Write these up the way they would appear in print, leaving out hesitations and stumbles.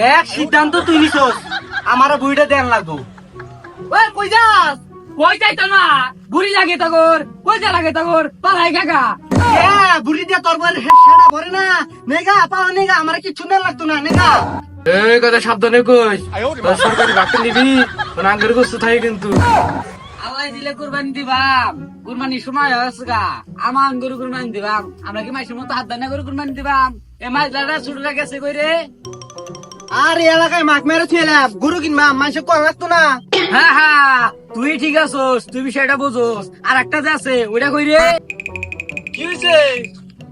দেখ সিদ্ধান্ত তুই নিছস, আমার বুড়িটা দেন লাগবো। ওই কই যাস? কই যাইতো না, বুড়ি লাগে তগর, কই যা লাগে তগর, পালাই কাকা। হ্যাঁ বুড়ি দিয়া তোর বলে সেটা ভরে না, নেগা পাও নেগা, আমার কিচ্ছু না লাগতো না, নেগা। এই কথা সাবধানে কইস, তোর সরকারি বাকি নিবি, তোর আঙ্গের গোস্ত থাকে কিন্তু। আল্লাহ দিলে কুরবানি দিবাম, কুরবানির সময় হয়েছে গা, আমার গরু কুরবানি দিবাম, আমরা কি মাসের মতো হাত দানা গরু কুরবানি দিবাম? এ মাছ লাটা ছুটে গেছে কই রে? আর এই এলাকায় মাছ মেরে ছিলাম, গরু কিনবা মানুষের কম লাগতো না। হ্যাঁ হ্যাঁ, তুই ঠিক আছোস, তুই বিষয়টা বুঝোস। আর একটা যে আছে ওইটা কই রে? কি হয়েছে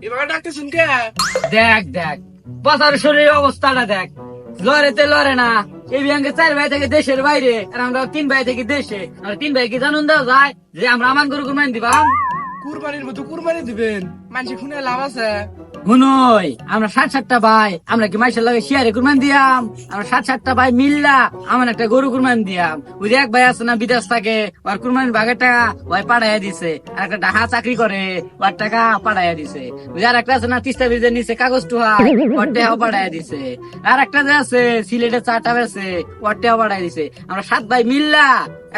এবার ডাকতে শুনকে? দেখ দেখ বাজার শরীরের অবস্থাটা দেখ, লড়েতে লড়ে না। এই ব্যাংকে 4 ভাই থেকে দেশের বাইরে, আর আমরা 3 ভাই থেকে দেশে। আর 3 ভাই কি জানুন দেওয়া যায় যে আমরা আমার গরু কুরবানি দিবাম? কুরবানির মতো কুরবানি দিবেন, মানুষ শুনে লাভ আছে? হুনই আমরা 7-7টা ভাই, আমরা কি মাইশের লাগে শিয়ারে কুরবানি দিয়াম? আমরা 7-7টা ভাই মিল্লা আমার একটা গরু কুরবানি দিয়াম। ওই যে এক ভাই আছে না বিদেশ থাকে, ওর কুরবানির ভাগের টাকা ওই পাঠাইয়া দিছে। আর একটা ডাহা চাকরি করে, ওর টাকা পাঠাইয়া দিছে। ওই যে আর একটা আছে না তিস্তা ব্রিজের নিচে কাগজ টুহা, ওর টাকাও পাঠাইয়া দিছে। আর একটা যে আছে সিলেটে চাটা বেছে, ওর টাকাও পাঠাইয়া দিছে। আমরা 7 ভাই মিল্লা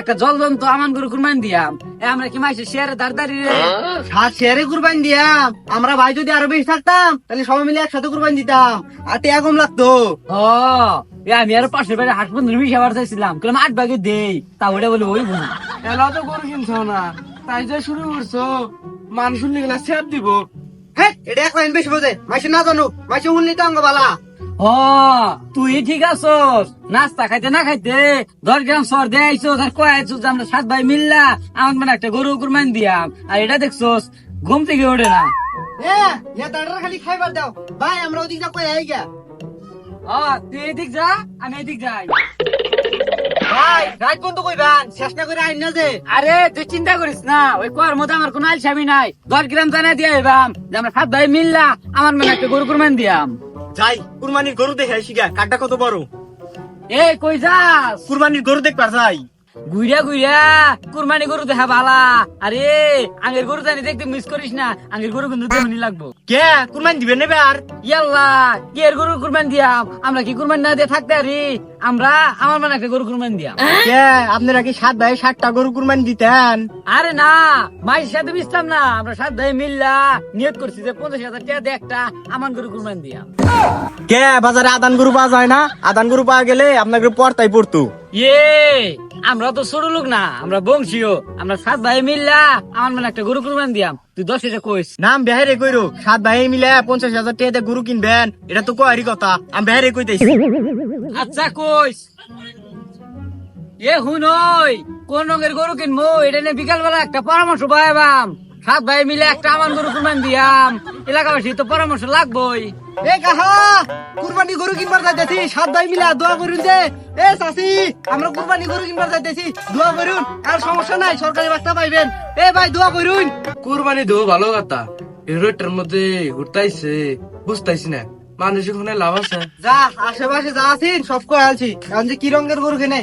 একটা জলজন্ত আমান গরু কুরবানি দিয়াম। এ আমরা কি মাইশের শিয়ারে দাঁড় রে? সাত শেয়ারে কুরবানি দিয়াম, আমরা ভাই যদি আরো বেশি থাকতাম তাহলে সবাই মিলে একসাথে কুরবানি দিতাম, আর টেয়া কম লাগতো। ও আমি আরো পাশের বাড়ি হাসপাতাল নিবি সেবার চাইছিলাম, কেন 8 ভাগে দেই, তা ওটা বলে ওই না। এলা তো গরু কিনছো না, তাই যে শুরু করছো, মানুষ শুনলে গেলা সেপ দিব। হ্যাঁ এটা এক লাইন বেশি বোঝে, মাসে না জানো, মাসে উনলি তো অঙ্গ বালা। ও তুই ঠিক আছোস, নাস্তা খাইতে না খাইতে 10 গ্রাম সর দিয়ে আইসোস, আর কয় আইসোস যে আমরা 7 ভাই মিল্লা আমার মানে একটা গরু কুরবানি দিয়াম। আর এটা দেখছোস ঘুম থেকে ওঠে না। খালি খাইবার দাও ভাই, আমরা ওদিক যা কই আই গা। ও তুই এদিক যা, আমি এদিক যাই। ভাই রাত বন্ধ কইবান, শেষ না করে আইন না যে। আরে তুই চিন্তা করিস না, ওই কর মধ্যে আমার কোনো আলসামি নাই। 10 গ্রাম জানা দিয়ে আইবাম যে আমরা 7 ভাই মিল্লা আমার মানে একটা গরু কুরবানি দিয়াম। যাই কুরবানির গরু দেখে আইসি গা, কাঠটা কত বড়। এ কই যাস? কুরবানির গরু দেখবার যাই। গুইরা গুইরা কুরবানি গরু দেখা বালা। আরে আগের গরু জানি দেখতে মিস করিস না, আগের গরু কিন্তু তেমনি লাগবো। কে কুরবানি দিবেন নেবে আর? ইয়াল্লা কি এর গরু কুরবানি দিয়াম? আমরা কি কুরবানি না দিয়ে থাকতে আরি? আমরা আমার মানে একটা গরু কুরবানি দিয়াম। কে আপনারা কি 7 ভাই 7টা গরু কুরবানি দিতেন? আরে না, মাইর সাথে মিশতাম না, আমরা 7 ভাই মিল্লা নিয়ত করছি যে 50,000 টাকা দিয়ে একটা আমার গরু কুরবানি দিয়াম। কে বাজারে আদান গরু পাওয়া যায় না? আদান গরু পাওয়া গেলে আপনাকে পড়তাই পড়তো। ইয়ে আমরা তো ছোট লোক না, আমরা বংশীয়। আমরা 7 ভাই মিল্লা আমার মানে একটা গরু কুরবানি দিয়াম। তুই 10 কইস নাম বেহারে কইরো, 7 ভাই মিলে 50,000 টাকা দিয়ে গরু কিনবেন, এটা তো কয়ারি কথা। আমি বেহারে কইতেছি। আচ্ছা কইস। এ হুনই কোন রঙের গরু কিনবো এটা নিয়ে বিকাল বেলা একটা পরামর্শ পাইবাম। 7 ভাই মিলে একটা আমার গরু কুরবানি দিয়াম, এলাকাবাসী তো পরামর্শ লাগবই। এ কাহা কুরবানি গরু কিনবার যাইতেছি, 7 ভাই মিলে দোয়া করুন যে। এ চাচি আমরা কুরবানি গরু কিনবার যাইতেছি, দোয়া করুন। আর সমস্যা নাই, সরকারি বার্তা পাইবেন। এ ভাই দোয়া করুন। কুরবানি দেবো ভালো কথা, এই রোডটার মধ্যে ঘুরতাইছে, বুঝতাইছি না মানুষ ওখানে লাভ আছে। যা আশেপাশে যা আছেন সব কই আলছি, এখন যে কি রঙের গরু কেনে।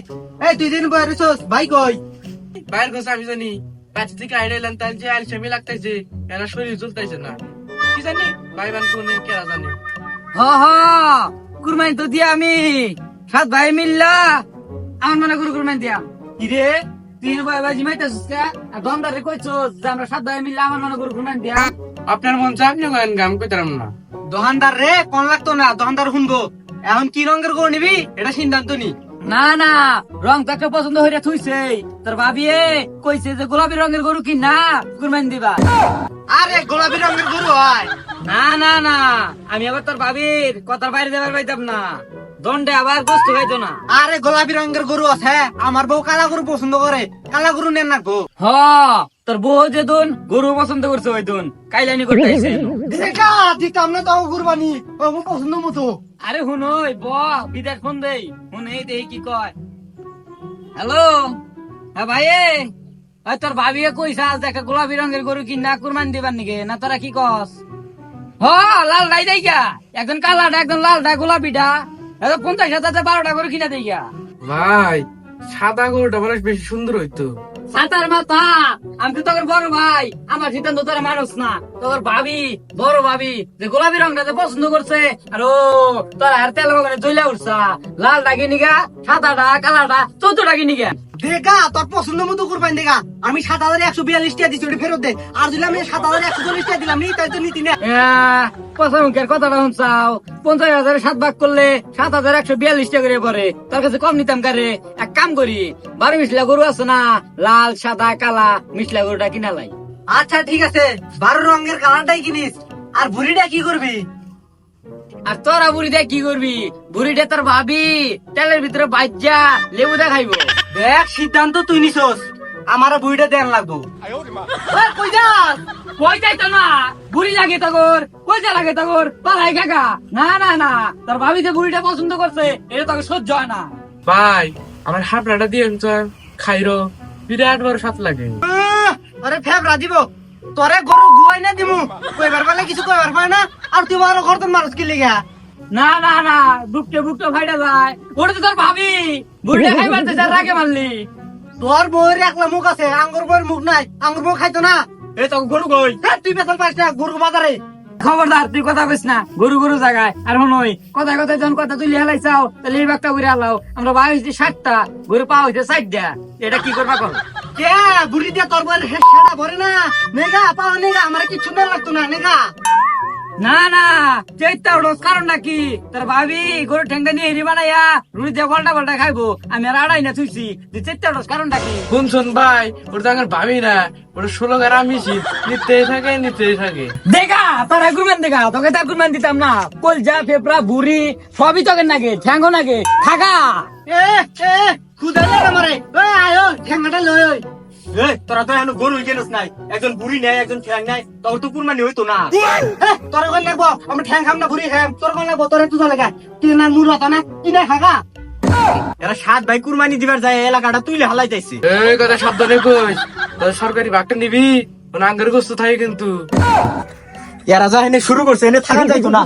এই তুই দিন বয়ারিছস ভাই কই? বাইরের কথা আমি জানি, বাচ্চা থেকে আইডা এলাম তাই যে আলসামি লাগতাইছে, এরা শরীর চলতাইছে না, কি জানি ভাই বান কোন কেরা জানি। হ হ কুরবানি তো দিয়া আমি 7 ভাই মিল্লা আমার মানে গরু কুরবানি দিয়াম। কিরে তুই ভাই বাজি মাইতাছিস কা? আর দমদারে কইছস যে আমরা 7 ভাই মিল্লা আমার মানে গরু কুরবানি দিয়াম। আপনার মন চাপ নিয়ে গান গাম কইতাম না। দোকানদার রে কোন লাগতো না, দোকানদার শুনবো। এখন কি রঙের গরু নিবি এটা সিদ্ধান্ত নি। না না রং তো একটা পছন্দ হইয়া থুইছে, তোর ভাবিয়ে কইছে যে গোলাপি রঙের গরু কি না কুরবানি দিবা। আরে গোলাপি রঙের গরু হয়। না না না আমি আবার তোর ভাবির কথার বাইরে যাবার পাইতাম না, দণ্ডে আবার গোস্ত খাইতো না। আরে গোলাপি রঙের গরু আছে, আমার বউ কালা গরু পছন্দ করে, কালা গরু নেন না গো। হ তোর বউ যে দুন গরু পছন্দ করছে ওই দুন কাইলানি করতে আইছে। দেখা দিতাম না তাও কুরবানি, আমার পছন্দ মতো। আরে হুনই ব বিদেশ ফোন দেই, হুন এই দেই কি কয়। হ্যালো হ্যাঁ ভাই, ওই তোর ভাবিয়ে কইছে আজ একটা গোলাপি রঙের গরু কি না কুরবানি দিবার নিকে, না তোরা কি কস? হ লাল ডাই দেই গা, একজন কালাটা একজন লালটা গোলাপিটা, 50,000 12টা গরু কিনা দেই গা। ভাই সাদা গরুটা বলে বেশি সুন্দর হইতো, সাতার মাথা আমি তো তোর বড় ভাই, আমার সিদ্ধান্ত তোর মানুষ না, তোর ভাবি, বড় ভাবি যে গোলাপি রংটা যে পছন্দ করছে, আর ও তোর আর তেল বাগানে চলে উঠছা, লাল ডাকি নিগা, সাদাটা কালাটা 14 টাকি নিগা। দেখা তোর পছন্দ মতো কুরবানি দেখা, আমি 7,142 টাকা দিচ্ছি, ওটা ফেরত দে। আর দিলাম 7,140 টাকা দিলাম, নি তাই তো নীতি না। পয়সা মুখের কথাটা শুনছাও, 50,000 7 ভাগ করলে 7,142 টাকা করে পরে, তোর কাছে কম নিতাম কারে। এক কাম করি, 12 মিশলা গরু আছে না, লাল সাদা কালা মিশলা গরুটা কিনা লাই। আচ্ছা ঠিক আছে, 12 রঙের কালারটাই কিনিস। আর ভুড়িটা কি করবি? আর তোরা বুড়ি দিয়ে কি করবি? বুড়িটা তোর ভাবি তেলের ভিতরে বাজ্যা লেবু দা খাইবো। দেখ সিদ্ধান্ত তুই নিছস, আমার বুড়িটা দেন লাগবো। ওই, কই যাস? কই যাইতো না, বুড়ি লাগে তগর, কই যা লাগে তগর, পালাই কাকা। না না না, তোর ভাবি যে বুড়িটা পছন্দ করছে, এটা তোকে সহ্য হয় না। ভাই আমার হাফড়াটা দিয়ে খাইরো, বিরাট বড় স্বাদ লাগে। আরে ফেবরা দিব, তোরে গরু গুয়াই না দিমু, কইবার পালে কিছু কইবার পায় না। আর তুই বড় করতেন মানুষ কি লিগা? না না না, বুকটা বুকটা ফাইটা যায়, ওটা তো তোর ভাবি, বুড়িটা খাইবার তো যার আগে মারলি। তোর বউয়ের একলা মুখ আছে, আঙ্গুর বউয়ের মুখ নাই, আঙ্গুর বউ খাইতো না। এই তো গরু কই? তুই বেতন পাইস না গরু বাজারে। খবরদার তুই কথা কইস না, গরু গরু জায়গায়। আর হনই কথায় কথায় যখন কথা তুই হেলাই চাও, তাহলে এই বাগটা ঘুরে আলাও। আমরা ভাই হইছি 60টা, গরু পাওয়া হইছে 4টা, এটা কি করবা কর? কে বুড়ি দিয়া তোর বউয়ের হেডা ভরে না? নেগা পাও নেগা, আমার কিছু না লাগতো না নেগা। না না, চেষ্টা ওর কারণ নাকি তোর ভাবি গরু ঠেঙ্গা নিয়ে হেরি বানাইয়া রুটি দিয়ে পাল্টা পাল্টা খাইবো, আমি আর আড়াই না থুইছি যে চেষ্টা ওর কারণ নাকি। শুনছুন ভাই, ওটা তো আমার ভাবি না, ওটা 16 গ্রাম মিশি নিতেই থাকে। দেখা তোরা গুরমান দেখা, তোকে তার গুরমান দিতাম না। কলজা ফেপড়া বুড়ি সবই তোকে নাগে, ঠ্যাঙ্গো নাগে, খাগা। এ এ খুদা লাগা মারে। ওই আয় ঠ্যাঙ্গাটা লই। ওই তোরা তো এখন গরু কেনস নাই, একজন বুড়ি নাই একজন ঠ্যাং নাই, তখন তো কুরবানি হইতো না। তোর কোন লাগবো? আমরা ঠ্যাং খাম না বুড়ি খাম। তোর কোন লাগবো? তোর তুই লাগা কি না মুর হতা না কি না খাগা। এরা 7 ভাই কুরবানি দিবার যায়, এলাকাটা তুইলে হালাই যাইছে। এই কথা সাবধানে কইস, তোর সরকারি ভাগটা নিবি, আঙ্গের গোস্ত থাকে কিন্তু। এরা যা এনে শুরু করছে, এনে থাকা যাইতো না।